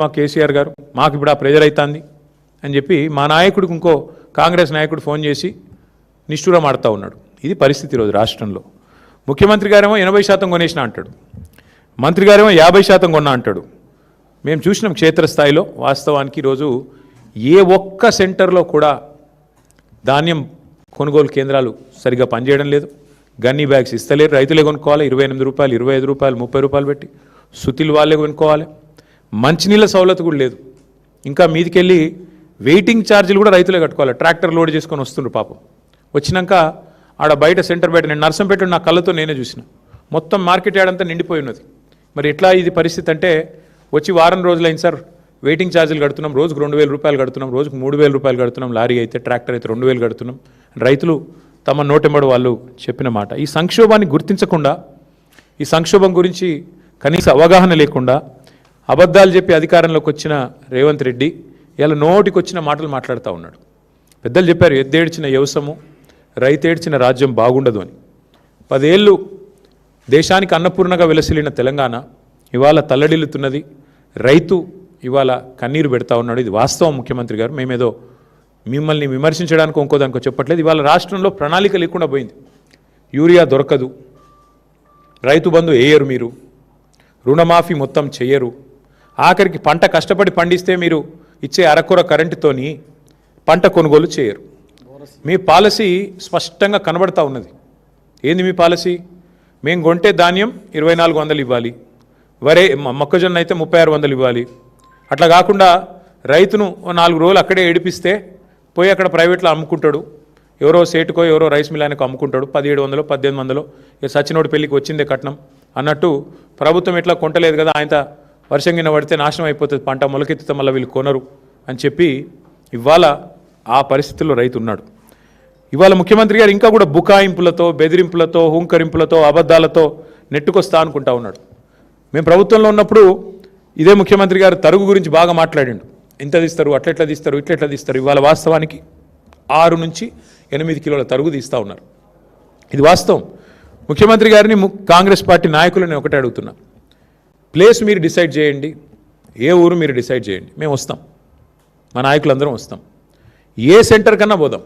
మా కేసీఆర్ గారు మాకు ఇప్పుడు ఆ ప్రెజర్ అవుతుంది అని చెప్పి మా నాయకుడికి ఇంకో కాంగ్రెస్ నాయకుడు ఫోన్ చేసి నిష్ఠూరం ఆడుతూ ఉన్నాడు. ఇది పరిస్థితి ఈరోజు రాష్ట్రంలో. ముఖ్యమంత్రి గారేమో 80% కొనేసిన అంటాడు, మంత్రి గారేమో 50% కొన్నా అంటాడు. మేము చూసినాం క్షేత్రస్థాయిలో. వాస్తవానికి ఈరోజు ఏ ఒక్క సెంటర్లో కూడా ధాన్యం కొనుగోలు కేంద్రాలు సరిగా పనిచేయడం లేదు. గన్నీ బ్యాగ్స్ ఇస్తలేరు, రైతులే కొనుక్కోవాలి. 28 రూపాయలు, 25 రూపాయలు, 30 రూపాయలు పెట్టి సుతిలు వాళ్ళే కొనుక్కోవాలి. మంచినీళ్ళ సౌలత్ కూడా లేదు. ఇంకా మీదికెళ్ళి వెయిటింగ్ ఛార్జీలు కూడా రైతులే కట్టుకోవాలి. ట్రాక్టర్ లోడ్ చేసుకొని వస్తుండ్రు పాపం. వచ్చినాక ఆడ బయట సెంటర్ బయట నేను నర్సంపేట నా కళ్ళతో నేనే చూసిన, మొత్తం మార్కెట్ యార్డ్ అంతా నిండిపోయి ఉన్నది. మరి ఎట్లా ఇది పరిస్థితి అంటే, వచ్చి వారం రోజులైంది సార్, వెయిటింగ్ ఛార్జీలు కడుతున్నాం, రోజుకు 2000 రూపాయలు కడుతున్నాం, రోజుకు 3000 రూపాయలు కడుతున్నాం, లారీ అయితే ట్రాక్టర్ అయితే 2000 కడుతున్నాం. రైతులు తమ నోటెంబడి వాళ్ళు చెప్పిన మాట. ఈ సంక్షోభాన్ని గుర్తించకుండా, ఈ సంక్షోభం గురించి కనీస అవగాహన లేకుండా అబద్ధాలు చెప్పి అధికారంలోకి వచ్చిన రేవంత్ రెడ్డి ఇలా నోటికి వచ్చిన మాటలు మాట్లాడుతూ ఉన్నాడు. పెద్దలు చెప్పారు, ఎద్దేడ్చిన వ్యవసము రైతేడ్చిన రాజ్యం బాగుండదు అని. 10 ఏళ్ళు దేశానికి అన్నపూర్ణగా వెలసిల్లిన తెలంగాణ ఇవాళ తల్లడిల్లుతున్నది. రైతు ఇవాళ కన్నీరు పెడతా ఉన్నాడు. ఇది వాస్తవం ముఖ్యమంత్రి గారు. మేమేదో మిమ్మల్ని విమర్శించడానికి ఇంకోదానికో చెప్పట్లేదు. ఇవాళ రాష్ట్రంలో ప్రణాళిక లేకుండా పోయింది. యూరియా దొరకదు, రైతు బంధు వేయరు, మీరు రుణమాఫీ మొత్తం చెయ్యరు, ఆఖరికి పంట కష్టపడి పండిస్తే మీరు ఇచ్చే అరకొర కరెంటుతోని పంట కొనుగోలు చేయరు. మీ పాలసీ స్పష్టంగా కనబడతా ఉన్నది. ఏంది మీ పాలసీ? మేము కొంటే ధాన్యం 2400 ఇవ్వాలి, వరే మొక్కజొన్న అయితే 3600 ఇవ్వాలి. అట్లా కాకుండా రైతును 4 రోజులు అక్కడే ఏడిపిస్తే పోయి అక్కడ ప్రైవేట్లో అమ్ముకుంటాడు. ఎవరో సేటుకో ఎవరో రైస్ మిల్ ఆయనకు అమ్ముకుంటాడు. 1700 1800 సచినోడి పెళ్ళికి వచ్చిందే కట్నం అన్నట్టు. ప్రభుత్వం ఎట్లా కొంటలేదు కదా, ఆయన వర్షం కింద పడితే నాశనం అయిపోతుంది పంట, మొలకెత్తితే మళ్ళీ వీళ్ళు కొనరు అని చెప్పి ఇవాళ ఆ పరిస్థితుల్లో రైతు ఉన్నాడు. ఇవాళ ముఖ్యమంత్రి గారు ఇంకా కూడా బుకాయింపులతో, బెదిరింపులతో, హుంకరింపులతో, అబద్ధాలతో నెట్టుకొస్తా అనుకుంటా ఉన్నాడు. మేము ప్రభుత్వంలో ఉన్నప్పుడు ఇదే ముఖ్యమంత్రి గారు తరుగు గురించి బాగా మాట్లాడిండు. ఇంత తీస్తారు, అట్లెట్లా తీస్తారు, ఇట్లెట్లా తీస్తారు. ఇవాళ వాస్తవానికి 6 నుంచి 8 కిలోల తరుగు తీస్తూ ఉన్నారు. ఇది వాస్తవం. ముఖ్యమంత్రి గారిని కాంగ్రెస్ పార్టీ నాయకులను ఒకటే అడుగుతున్నా, ప్లేస్ మీరు డిసైడ్ చేయండి, ఏ ఊరు మీరు డిసైడ్ చేయండి, మేము వస్తాం, మా నాయకులందరం వస్తాం, ఏ సెంటర్ కన్నా పోదాం.